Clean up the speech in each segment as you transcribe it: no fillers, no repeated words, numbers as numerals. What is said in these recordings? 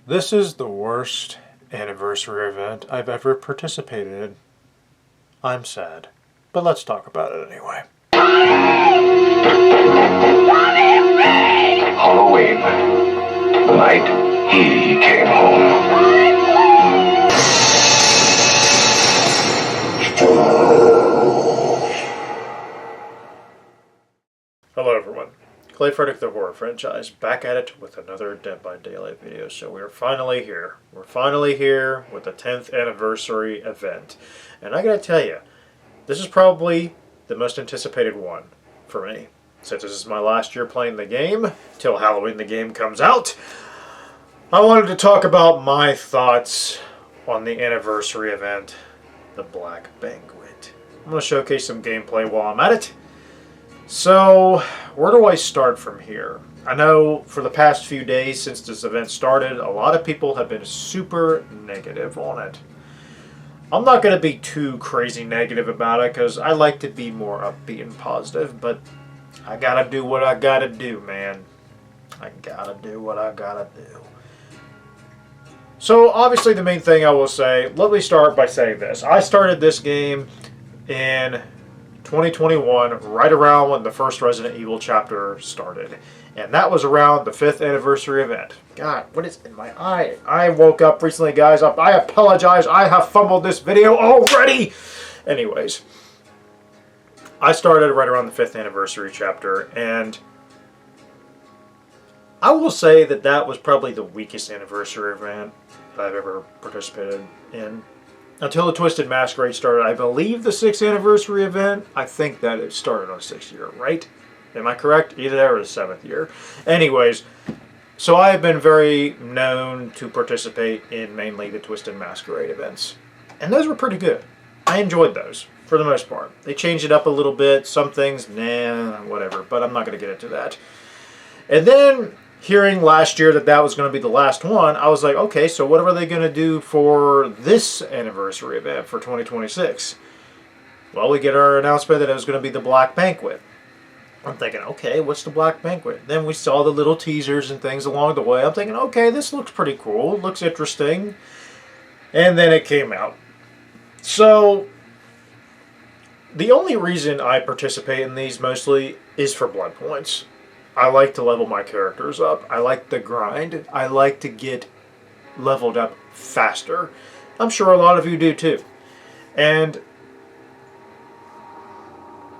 This is the worst anniversary event I've ever participated in. I'm sad, but let's talk about it anyway. Halloween, the night he came home. Hello everyone, Clay Frederick the Horror Franchise, back at it with another Dead by Daylight video. So we're finally here. We're finally here with the 10th anniversary event. And I gotta tell you, this is probably the most anticipated one for me. Since this is my last year playing the game, till Halloween the game comes out, I wanted to talk about my thoughts on the anniversary event, the Black Banquet. I'm going to showcase some gameplay while I'm at it. So, where do I start from here? I know for the past few days since this event started, a lot of people have been super negative on it. I'm not going to be too crazy negative about it because I like to be more upbeat and positive, but I gotta do what I gotta do, man. I gotta do what I gotta do. So, obviously the main thing I will say, let me start by saying this. I started this game in 2021, right around when the first Resident Evil chapter started. And that was around the 5th anniversary event. God, what is in my eye? I woke up recently, guys. I apologize. I have fumbled this video already. Anyways, I started right around the 5th anniversary chapter, and I will say that that was probably the weakest anniversary event that I've ever participated in. Until the Twisted Masquerade started, I believe the 6th anniversary event, I think that it started on 6th year, right? Am I correct? Either that or the 7th year. Anyways, so I have been very known to participate in mainly the Twisted Masquerade events. And those were pretty good. I enjoyed those, for the most part. They changed it up a little bit. Some things, nah, whatever. But I'm not going to get into that. And then, hearing last year that that was going to be the last one, I was like, okay, so what are they going to do for this anniversary event for 2026? Well, we get our announcement that it was going to be the Black Banquet. I'm thinking, okay, what's the Black Banquet? Then we saw the little teasers and things along the way. I'm thinking, okay, this looks pretty cool. It looks interesting. And then it came out. So, the only reason I participate in these mostly is for blood points. I like to level my characters up. I like the grind. I like to get leveled up faster. I'm sure a lot of you do too. And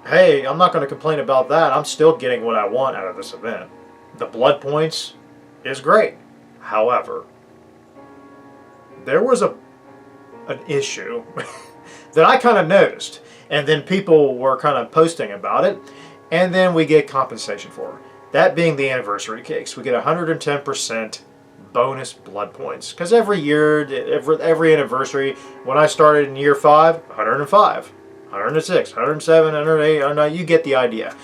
hey, I'm not going to complain about that. I'm still getting what I want out of this event. The blood points is great. However, there was an issue that I kind of noticed. And then people were kind of posting about it. And then we get compensation for it. That being the anniversary cakes. We get 110% bonus blood points. Because every year, every anniversary, when I started in year 5, 105, 106, 107, 108, 109, you get the idea.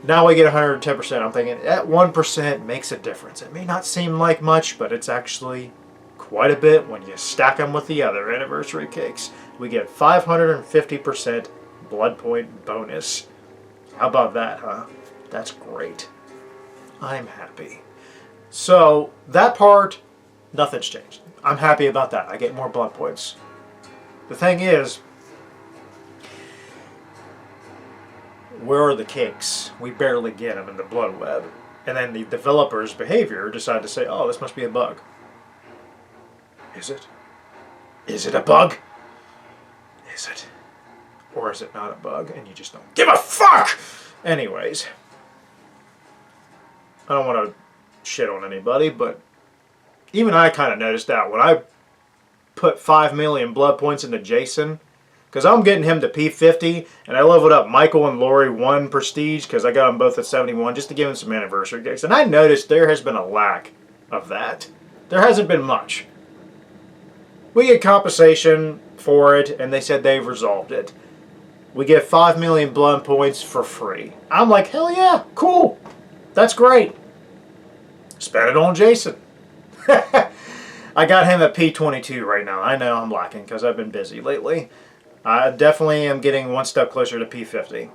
Now we get 110%. I'm thinking that 1% makes a difference. It may not seem like much, but it's actually quite a bit when you stack them with the other anniversary cakes. We get 550% blood point bonus. How about that, huh? That's great. I'm happy. So, that part, nothing's changed. I'm happy about that. I get more blood points. The thing is, where are the cakes? We barely get them in the blood web. And then the developer's behavior decided to say, oh, this must be a bug. Is it? Is it a bug? Is it? Or is it not a bug and you just don't give a fuck? Anyways, I don't want to shit on anybody, but even I kind of noticed that when I put 5 million blood points into Jason, because I'm getting him to P50, and I leveled up Michael and Lori 1 prestige because I got them both at 71 just to give them some anniversary gigs. And I noticed there has been a lack of that. There hasn't been much. We get compensation for it, and they said they've resolved it. We get 5 million blood points for free. I'm like, hell yeah, cool. That's great. Spend it on Jason. I got him at P22 right now. I know I'm lacking because I've been busy lately. I definitely am getting one step closer to P50.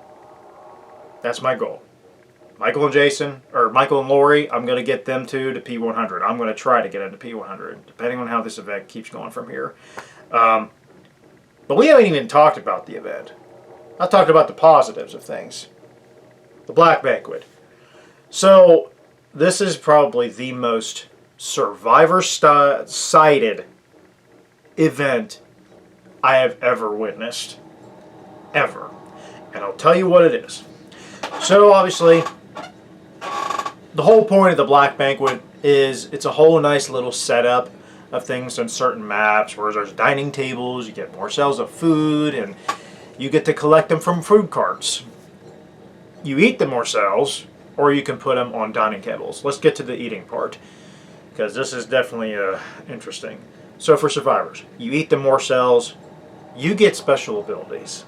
That's my goal. Michael and Jason, or Michael and Lori, I'm going to get them to P100. I'm going to try to get into P100, depending on how this event keeps going from here. But we haven't even talked about the event. I talked about the positives of things. The Black Banquet. So, this is probably the most Survivor-sided event I have ever witnessed. Ever. And I'll tell you what it is. So, obviously, the whole point of the Black Banquet is it's a whole nice little setup of things on certain maps where there's dining tables, you get more sales of food, and you get to collect them from food carts. You eat the morsels, or you can put them on dining tables. Let's get to the eating part, because this is definitely interesting. So for survivors, you eat the morsels, you get special abilities.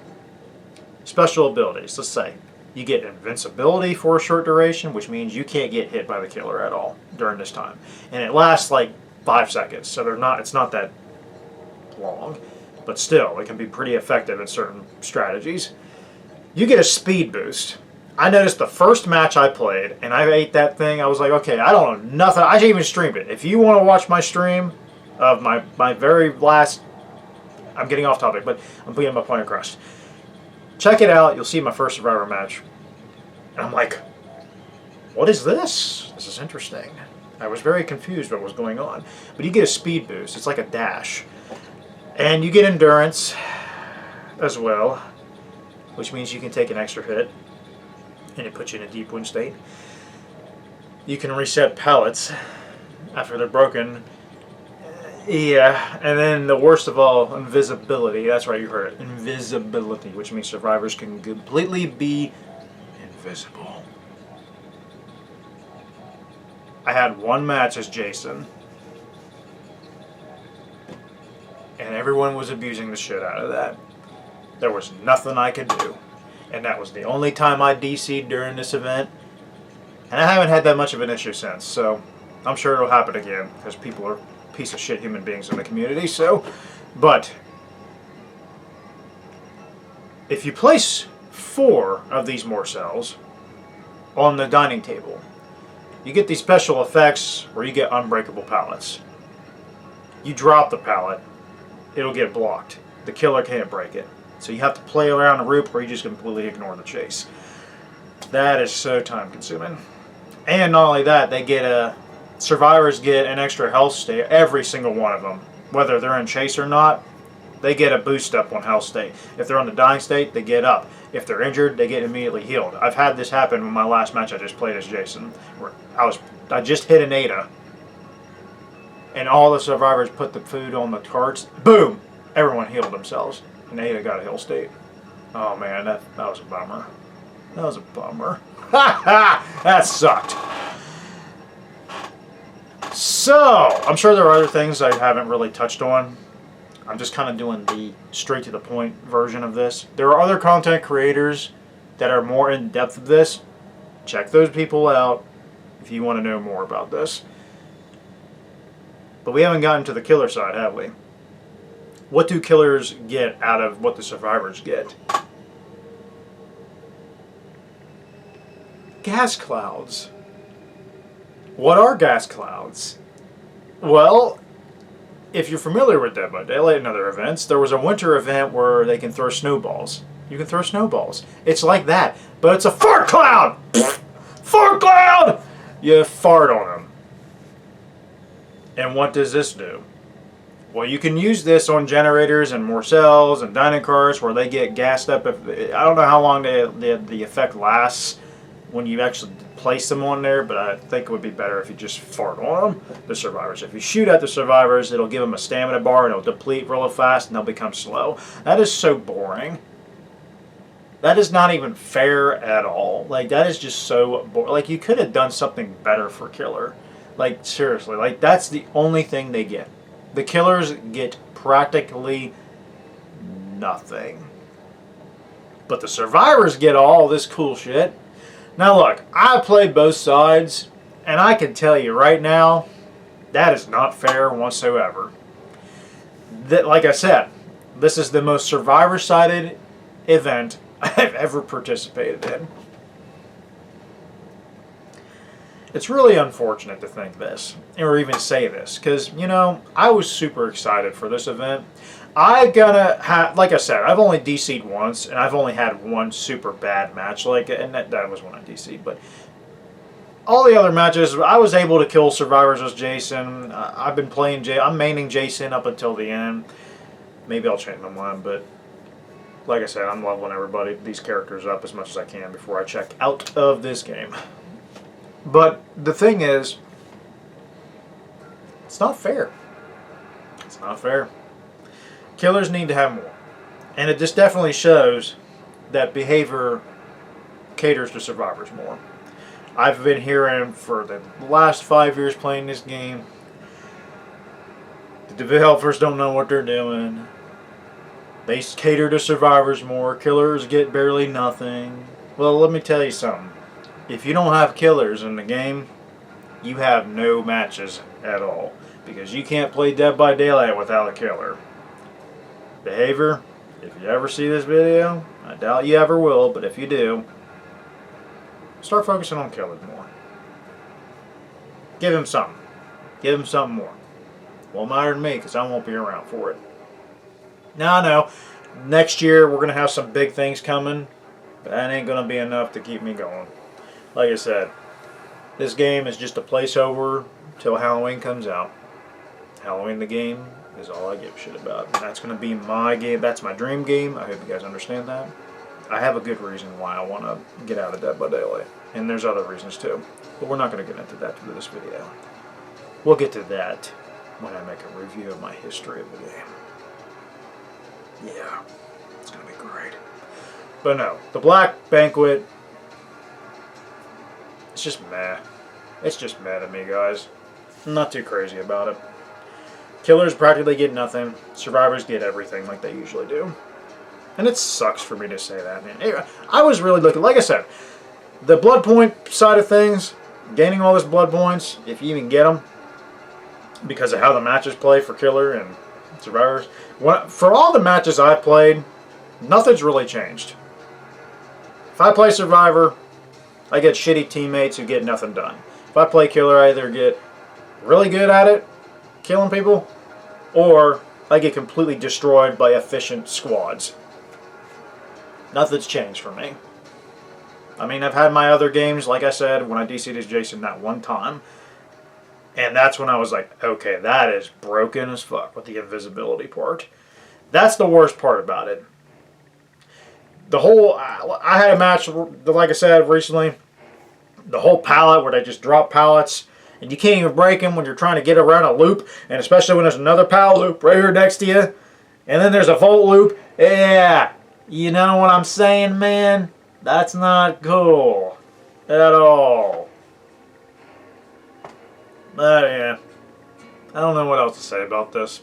Special abilities, let's say. You get invincibility for a short duration, which means you can't get hit by the killer at all during this time. And it lasts like 5 seconds, so it's not that long. But still, it can be pretty effective in certain strategies. You get a speed boost. I noticed the first match I played, and I ate that thing, I was like, okay, I don't know nothing. I even streamed it. If you want to watch my stream of my very last, I'm getting off topic, but I'm putting my point across. Check it out. You'll see my first Survivor match. And I'm like, what is this? This is interesting. I was very confused what was going on. But you get a speed boost. It's like a dash. And you get endurance as well, which means you can take an extra hit. And it puts you in a deep wound state. You can reset pallets after they're broken. Yeah, and then the worst of all, invisibility. That's right, you heard it. Invisibility, which means survivors can completely be invisible. I had one match as Jason, and everyone was abusing the shit out of that. There was nothing I could do, and that was the only time I DC'd during this event, and I haven't had that much of an issue since, so I'm sure it'll happen again, because people are piece of shit human beings in the community. So, but if you place 4 of these morsels on the dining table, you get these special effects where you get unbreakable pallets. You drop the pallet, it'll get blocked. The killer can't break it. So you have to play around the rope, or you just completely ignore the chase. That is so time consuming. And not only that, they get survivors get an extra health state, every single one of them. Whether they're in chase or not, they get a boost up on health state. If they're on the dying state, they get up. If they're injured, they get immediately healed. I've had this happen in my last match I just played as Jason, where I just hit an Ada, and all the survivors put the food on the carts. Boom! Everyone healed themselves, and Ada got a heal state. Oh man, that was a bummer. That was a bummer. Ha ha! That sucked. So, I'm sure there are other things I haven't really touched on. I'm just kind of doing the straight to the point version of this. There are other content creators that are more in depth of this. Check those people out if you want to know more about this. But we haven't gotten to the killer side, have we? What do killers get out of what the survivors get? Gas clouds. What are gas clouds? Well, if you're familiar with Dead by Daylight and other events, there was a winter event where they can throw snowballs. You can throw snowballs. It's like that, but it's a fart cloud! Fart cloud! You fart on them. And what does this do? Well, you can use this on generators and morsels and dining cars where they get gassed up. I don't know how long the effect lasts when you actually place them on there, but I think it would be better if you just fart on them, the survivors. If you shoot at the survivors, it'll give them a stamina bar and it'll deplete real fast and they'll become slow. That is so boring. That is not even fair at all. Like, that is just so boring. Like, you could have done something better for killer. Like, seriously, like, that's the only thing they get. The killers get practically nothing. But the survivors get all this cool shit. Now look, I played both sides, and I can tell you right now, that is not fair whatsoever. Like I said, this is the most survivor-sided event I've ever participated in. It's really unfortunate to think this, or even say this, because, you know, I was super excited for this event. Like I said, I've only DC'd once, and I've only had one super bad match like it, and that was when I DC'd, but all the other matches, I was able to kill survivors as Jason. I've been playing I'm maining Jason up until the end. Maybe I'll change my mind, but like I said, I'm leveling these characters up as much as I can before I check out of this game. But the thing is, it's not fair. It's not fair. Killers need to have more. And it just definitely shows that behavior caters to survivors more. I've been hearing for the last 5 years playing this game, the developers don't know what they're doing. They cater to survivors more. Killers get barely nothing. Well, let me tell you something. If you don't have killers in the game, you have no matches at all. Because you can't play Dead by Daylight without a killer. Behavior, if you ever see this video, I doubt you ever will, but if you do, start focusing on killers more. Give him something. Give him something more. Won't matter to me because I won't be around for it. Now I know, next year we're going to have some big things coming, but that ain't going to be enough to keep me going. Like I said, this game is just a placeholder till Halloween comes out. Halloween the game is all I give a shit about. And that's going to be my game. That's my dream game. I hope you guys understand that. I have a good reason why I want to get out of Dead by Daylight. And there's other reasons too. But we're not going to get into that through this video. We'll get to that when I make a review of my history of the game. Yeah, it's going to be great. But no, the Black Banquet, it's just meh. It's just meh to me, guys. I'm not too crazy about it. Killers practically get nothing. Survivors get everything like they usually do. And it sucks for me to say that, man. Anyway, I was really looking, like I said, the blood point side of things, gaining all this blood points, if you even get them, because of how the matches play for Killer and Survivors. For all the matches I've played, nothing's really changed. If I play Survivor, I get shitty teammates who get nothing done. If I play Killer, I either get really good at it, killing people, or I get completely destroyed by efficient squads. Nothing's changed for me. I mean, I've had my other games, like I said, when I DC'd as Jason that one time. And that's when I was like, okay, that is broken as fuck with the invisibility part. That's the worst part about it. The whole, I had a match, like I said, recently. The whole pallet where they just drop pallets. And you can't even break them when you're trying to get around a loop. And especially when there's another pallet loop right here next to you. And then there's a vault loop. Yeah. You know what I'm saying, man? That's not cool. At all. But yeah. I don't know what else to say about this.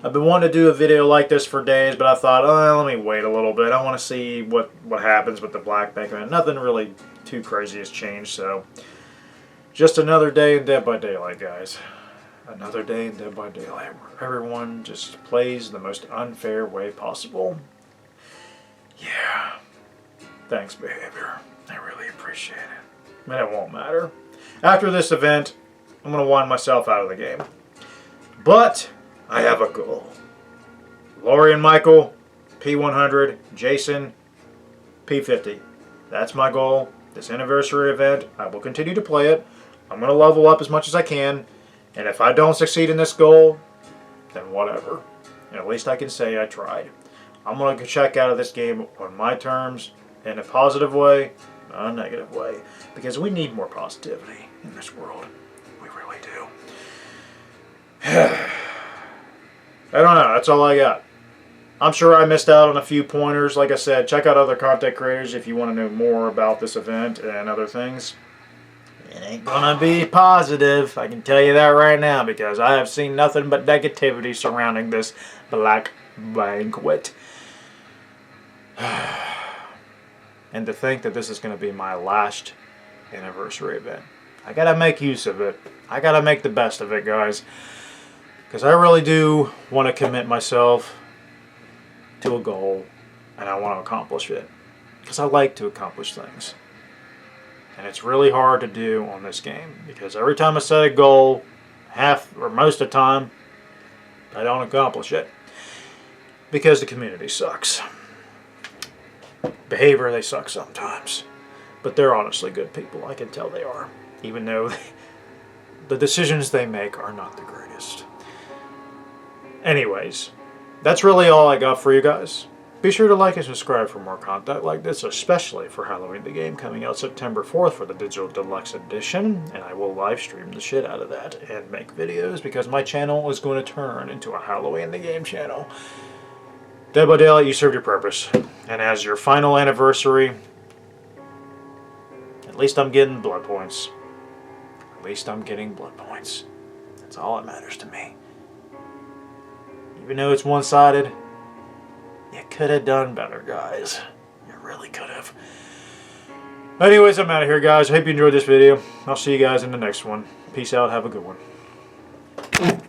I've been wanting to do a video like this for days, but I thought, oh, let me wait a little bit. I want to see what happens with the Black Banquet. Nothing really too crazy has changed, so... Just another day in Dead by Daylight, guys. Another day in Dead by Daylight where everyone just plays the most unfair way possible. Yeah. Thanks, behavior. I really appreciate it. But it won't matter. After this event, I'm going to wind myself out of the game. But I have a goal. Lori and Michael, P100, Jason, P50. That's my goal. This anniversary event, I will continue to play it. I'm going to level up as much as I can. And if I don't succeed in this goal, then whatever. And at least I can say I tried. I'm going to check out of this game on my terms, in a positive way, not a negative way. Because we need more positivity in this world. We really do. I don't know. That's all I got. I'm sure I missed out on a few pointers. Like I said, check out other content creators if you want to know more about this event and other things. It ain't gonna be positive, I can tell you that right now, because I have seen nothing but negativity surrounding this Black Banquet. And to think that this is going to be my last anniversary event. I gotta make use of it. I gotta make the best of it, guys. Because I really do want to commit myself to a goal, and I want to accomplish it. Because I like to accomplish things. And it's really hard to do on this game because every time I set a goal, half or most of the time, I don't accomplish it because the community sucks. Behavior, they suck sometimes. But they're honestly good people. I can tell they are. Even though the decisions they make are not the greatest. Anyways, that's really all I got for you guys. Be sure to like and subscribe for more content like this, especially for Halloween the Game coming out September 4th for the Digital Deluxe Edition. And I will live stream the shit out of that and make videos because my channel is going to turn into a Halloween the Game channel. Dead by Daylight, you served your purpose. And as your final anniversary, at least I'm getting blood points. At least I'm getting blood points. That's all that matters to me. Even though it's one-sided, you could have done better, guys. You really could have. Anyways, I'm out of here, guys. I hope you enjoyed this video. I'll see you guys in the next one. Peace out. Have a good one.